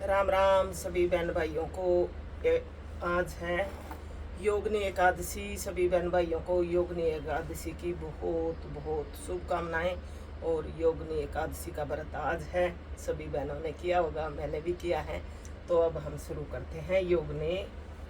राम राम सभी बहन भाइयों को। आज है योगिनी एकादशी। सभी बहन भाइयों को योगिनी एकादशी की बहुत बहुत शुभकामनाएं। और योगिनी एकादशी का व्रत आज है, सभी बहनों ने किया होगा, मैंने भी किया है। तो अब हम शुरू करते हैं योगिनी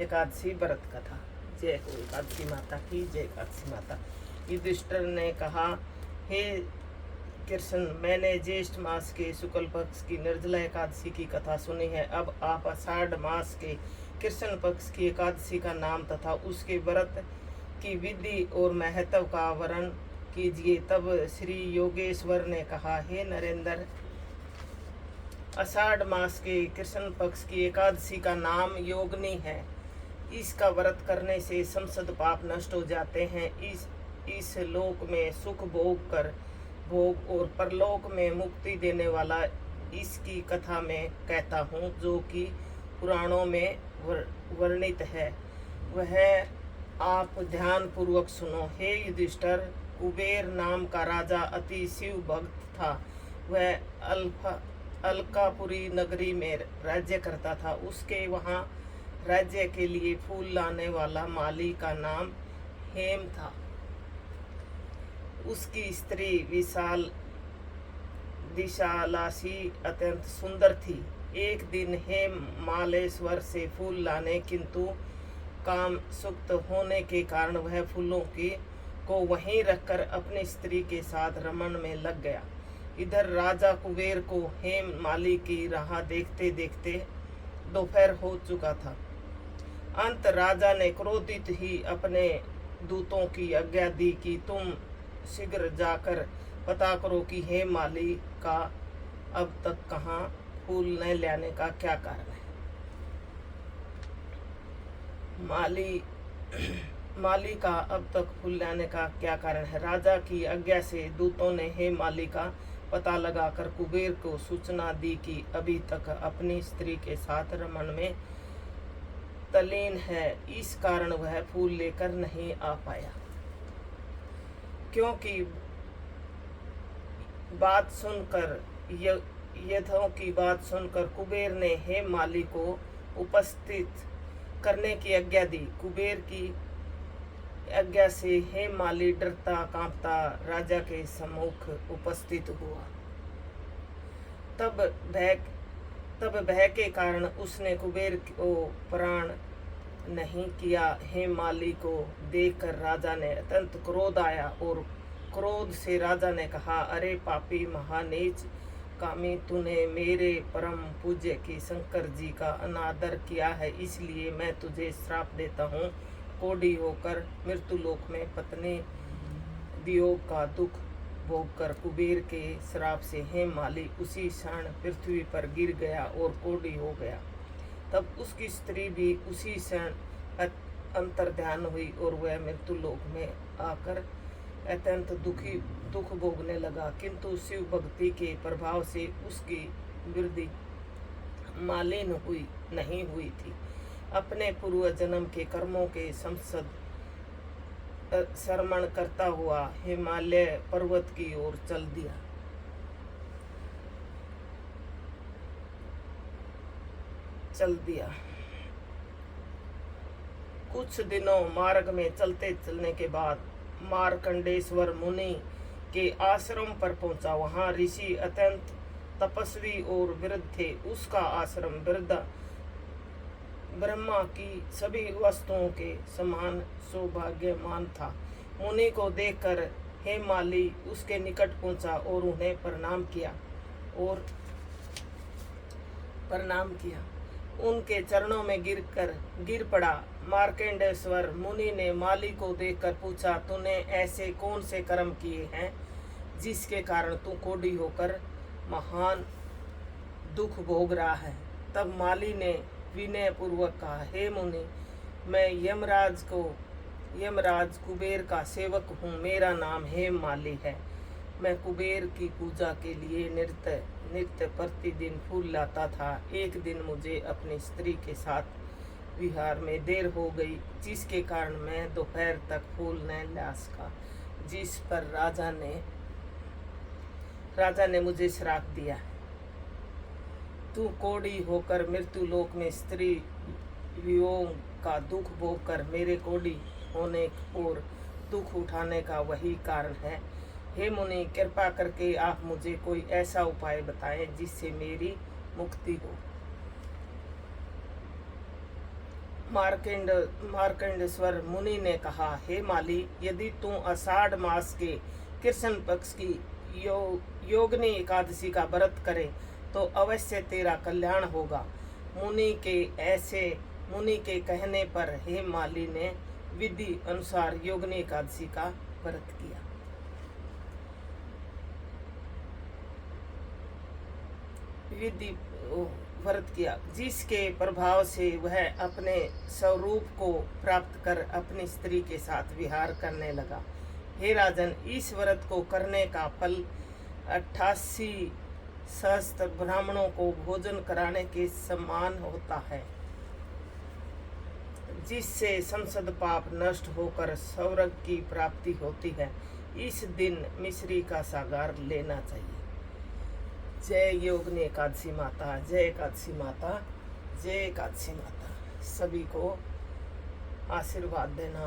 एकादशी व्रत कथा। जय हो एकादशी माता की, जय एकादशी माता। युधिष्ठिर ने कहा, हे कृष्ण, मैंने ज्येष्ठ मास के शुक्ल पक्ष की निर्जला एकादशी की कथा सुनी है। अब आप आषाढ़ मास के कृष्ण पक्ष की एकादशी का नाम तथा उसके व्रत की विधि और महत्व का वर्णन कीजिए। तब श्री योगेश्वर ने कहा, हे नरेंद्र, आषाढ़ मास के कृष्ण पक्ष की एकादशी का नाम योगिनी है। इसका व्रत करने से समस्त पाप नष्ट हो जाते हैं। इस लोक में सुख भोग और परलोक में मुक्ति देने वाला इसकी कथा में कहता हूँ, जो कि पुराणों में वर्णित है, वह आप ध्यान पूर्वक सुनो। हे युधिष्ठिर, कुबेर नाम का राजा अति शिव भक्त था। वह अलकापुरी नगरी में राज्य करता था। उसके वहाँ राज्य के लिए फूल लाने वाला माली का नाम हेम था। उसकी स्त्री दिशालासी अत्यंत सुंदर थी। एक दिन हेम मालेश्वर से फूल लाने, किंतु काम सुक्त होने के कारण वह फूलों को वहीं रखकर अपनी स्त्री के साथ रमण में लग गया। इधर राजा कुबेर को हेम माली की राह देखते देखते दोपहर हो चुका था। अंत राजा ने क्रोधित ही अपने दूतों की आज्ञा दी कि तुम शीघ्र जाकर पता करो कि हे माली का अब तक कहाँ फूल न लाने का क्या कारण है। माली का अब तक फूल लाने का क्या कारण है। राजा की आज्ञा से दूतों ने हे माली का पता लगाकर कुबेर को सूचना दी कि अभी तक अपनी स्त्री के साथ रमण में तल्लीन है, इस कारण वह फूल लेकर नहीं आ पाया। क्योंकि बात सुनकर यथों की बात सुनकर कुबेर ने हे माली को उपस्थित करने की आज्ञा दी। कुबेर की आज्ञा से हे माली डरता कांपता राजा के सम्मुख उपस्थित हुआ। तब भय के कारण उसने कुबेर को प्राण नहीं किया। हे माली को देखकर राजा ने अत्यंत क्रोध आया और क्रोध से राजा ने कहा, अरे पापी महानीच कामी, तूने मेरे परम पूज्य की शंकर जी का अनादर किया है, इसलिए मैं तुझे श्राप देता हूँ। कोढ़ी होकर मृत्युलोक में पत्नी वियोग का दुख भोगकर कुबेर के श्राप से हे माली उसी क्षण पृथ्वी पर गिर गया और कोढ़ी हो गया। तब उसकी स्त्री भी उसी क्षण अंतर्ध्यान हुई और वह मृत्युलोक में आकर अत्यंत दुख भोगने लगा। किंतु शिव भक्ति के प्रभाव से उसकी वृद्धि मालिन नहीं हुई थी। अपने पूर्व जन्म के कर्मों के संसद श्रवण करता हुआ हिमालय पर्वत की ओर चल दिया। कुछ दिनों मार्ग में चलने के बाद मार्कंडेश्वर मुनि के आश्रम पर पहुंचा। वहां ऋषि अत्यंत तपस्वी और वृद्ध थे। उसका आश्रम ब्रह्मा की सभी वस्तुओं के समान सौभाग्यमान था। मुनि को देखकर हे माली उसके निकट पहुंचा और उन्हें प्रणाम किया। उनके चरणों में गिर पड़ा। मार्कंडेश्वर मुनि ने माली को देखकर पूछा, तूने ऐसे कौन से कर्म किए हैं जिसके कारण तू कोढ़ी होकर महान दुख भोग रहा है। तब माली ने विनय पूर्वक कहा, हे मुनि, मैं यमराज कुबेर का सेवक हूँ। मेरा नाम हेम माली है। मैं कुबेर की पूजा के लिए नित्य प्रतिदिन फूल लाता था। एक दिन मुझे अपनी स्त्री के साथ विहार में देर हो गई, जिसके कारण मैं दोपहर तक फूल न ला सका, जिस पर राजा ने मुझे श्राप दिया। तू कोड़ी होकर मृत्यु लोक में स्त्री वियोग का दुख भोग कर मेरे कोड़ी होने और दुख उठाने का वही कारण है। हे मुनि, कृपा करके आप मुझे कोई ऐसा उपाय बताएं जिससे मेरी मुक्ति हो। मार्कंडेश्वर मुनि ने कहा, हे माली, यदि तू आषाढ़ मास के कृष्ण पक्ष की योगिनी एकादशी का व्रत करे तो अवश्य तेरा कल्याण होगा। मुनि के कहने पर हे माली ने विधि अनुसार योगिनी एकादशी का व्रत किया। व्रत किया जिसके प्रभाव से वह अपने स्वरूप को प्राप्त कर अपनी स्त्री के साथ विहार करने लगा। हे राजन, इस व्रत को करने का फल 88 सहस्त्र ब्राह्मणों को भोजन कराने के समान होता है, जिससे संसद पाप नष्ट होकर स्वर्ग की प्राप्ति होती है। इस दिन मिश्री का सागर लेना चाहिए। जय योगिनी एकादशी माता, जय एकादशी माता, जय एकादशी माता। सभी को आशीर्वाद देना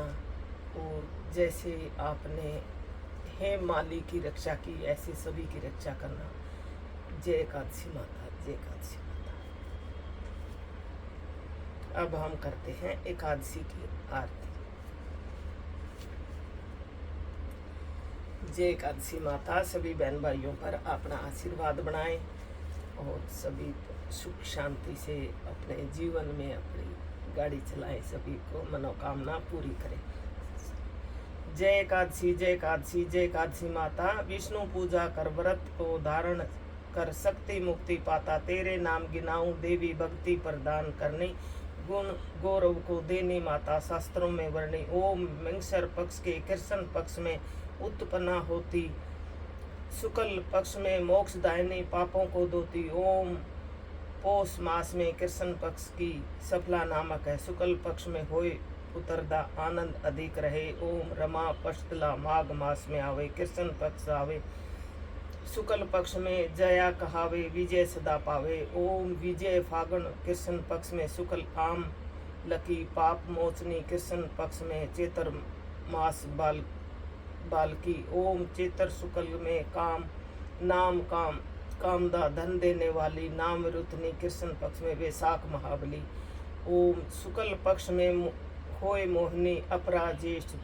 और जैसे आपने हे माली की रक्षा की ऐसे सभी की रक्षा करना। जय एकादशी माता, जय एकादशी माता। अब हम करते हैं एकादशी की आरती। जय एकादशी माता सभी बहन भाइयों पर अपना आशीर्वाद बनाएं और सभी सुख शांति से अपने जीवन में अपनी गाड़ी चलाएं, सभी को मनोकामना पूरी करें। जय एकादशी, जय एकादशी, जय एकादशी माता। विष्णु पूजा कर व्रत को धारण कर शक्ति मुक्ति पाता, तेरे नाम गिनाऊं देवी भक्ति प्रदान करनी, गुण गौरव को देनी माता शास्त्रों में वर्णी। ओम मंगसर पक्ष के कृष्ण पक्ष में उत्पन्ना होती, शुक्ल पक्ष में मोक्षदायिनी पापों को धोती। ओम पौष मास में कृष्ण पक्ष की सफला नामक है, शुक्ल पक्ष में होए उतरदा आनंद अधिक रहे। ओम रमा पश्तला माघ मास में आवे, कृष्ण पक्ष आवे, शुक्ल पक्ष में जया कहावे, विजय सदा पावे। ओम विजय फागुन कृष्ण पक्ष में शुक्ल आम लकी पाप मोचनी, कृष्ण पक्ष में चेतर मास बालकी। ओम चेतर शुक्ल में काम नाम कामदा धन देने वाली, नाम रुतनी कृष्ण पक्ष में वैशाख महाबली। ओम शुक्ल पक्ष में होए मोहिनी अपराजेष्ठ,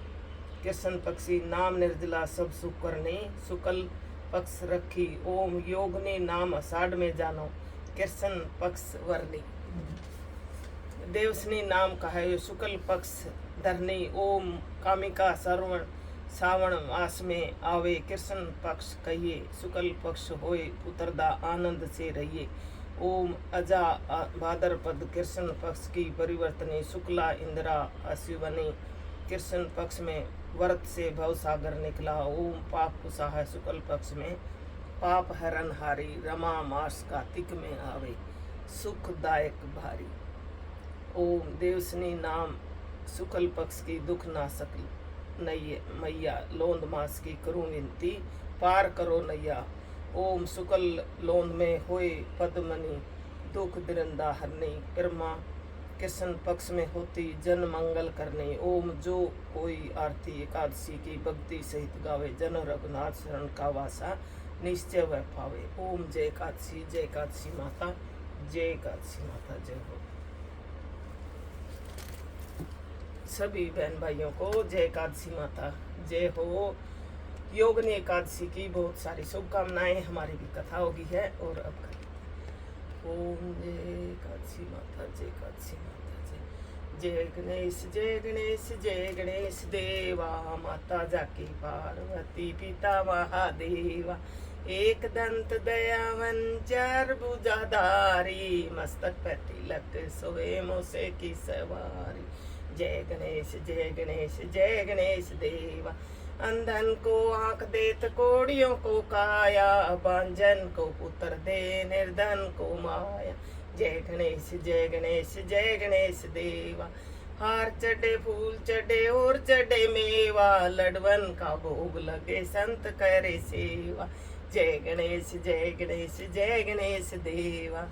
कृष्ण पक्षी नाम निर्जला सब सुख करनी, शुक्ल पक्ष रखी। ओम योगिनी नाम आषाढ़ में जानो, कृष्ण पक्ष वर्णी। देवसनी नाम कहे शुक्ल पक्ष धरनी। ओम कामिका सावण मास में आवे, कृष्ण पक्ष कहिए, शुक्ल पक्ष होए उतरदा आनंद से रहिए। ओम अजा भाद्रपद कृष्ण पक्ष की परिवर्तनी, शुक्ला इंदिरा अश्विनी, कृष्ण पक्ष में व्रत से भवसागर निकला। ओम पाप कुशाह शुक्ल पक्ष में पाप हरण हारी, रमा मास कार्तिक में आवे, सुखदायक भारी। ओम देवसनी नाम शुक्ल पक्ष की दुख नाशक नैया, लोंद मास की करूं विनती, पार करो नैया। ओम शुक्ल लोंद में होए पद्मनी, दुख दिरंदा हरनी, कर्मा कृष्ण पक्ष में होती जन मंगल करनी। ओम जो कोई आरती एकादशी की भक्ति सहित गावे, जन रघुनाथ शरण का वासा निश्चय वह पावे। ओम जय एकादशी, जय एकादशी माता, जय एकादशी माता, जय हो। सभी बहन भाइयों को जय एकादशी माता, जय हो। योगिनी एकादशी की बहुत सारी शुभकामनाएं, हमारी भी कथा होगी है। और अब ओम जय एकादशी माता, जय एकादशी माता, जय गणेश, जय गणेश, जय गणेश देवा, माता जाकी पार्वती पिता महादेवा, एक दंत दयावन चार भुजाधारी, मस्तक पे तिलक सोए मोसे की सवारी। जय गणेश, जय गणेश, जय गणेश देवा, अंधन को आंख देत कोड़ियों को काया, बांझन को पुत्र दे निर्धन को माया। जय गणेश, जय गणेश, जय गणेश देवा, हार चढ़े फूल चढ़े और चढ़े मेवा, लडवन का भोग लगे संत करे सेवा। जय गणेश, जय गणेश, जय गणेश देवा,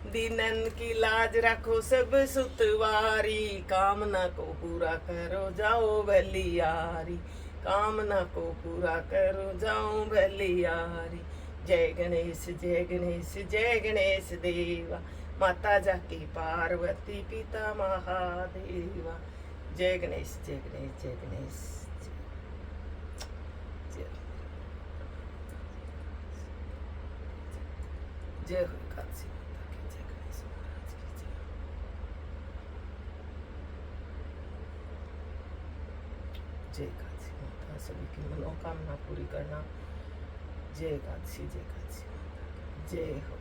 दीनन की लाज रखो सब सुतवारी, कामना को पूरा करो जाओ भलियारी, कामना को पूरा करो जाओ भलियारी। जय गणेश जय गणेश जय गणेश देवा, माता जाकी पार्वती पिता महादेवा। जय गणेश जय गणेश जय गणेश जय हो काशी माता की, जय गणेश महाराज की जय। जय काशी माता, सभी की मनोकामना पूरी करना। जय काशी माता की जय हो।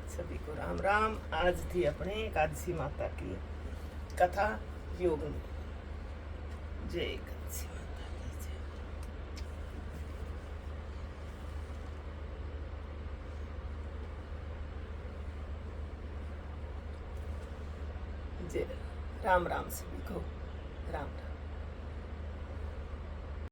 सभी को राम राम। आज थी अपने एकादशी माता की कथा योग में। जय काशी माता की जय। जय राम राम सभी को राम राम।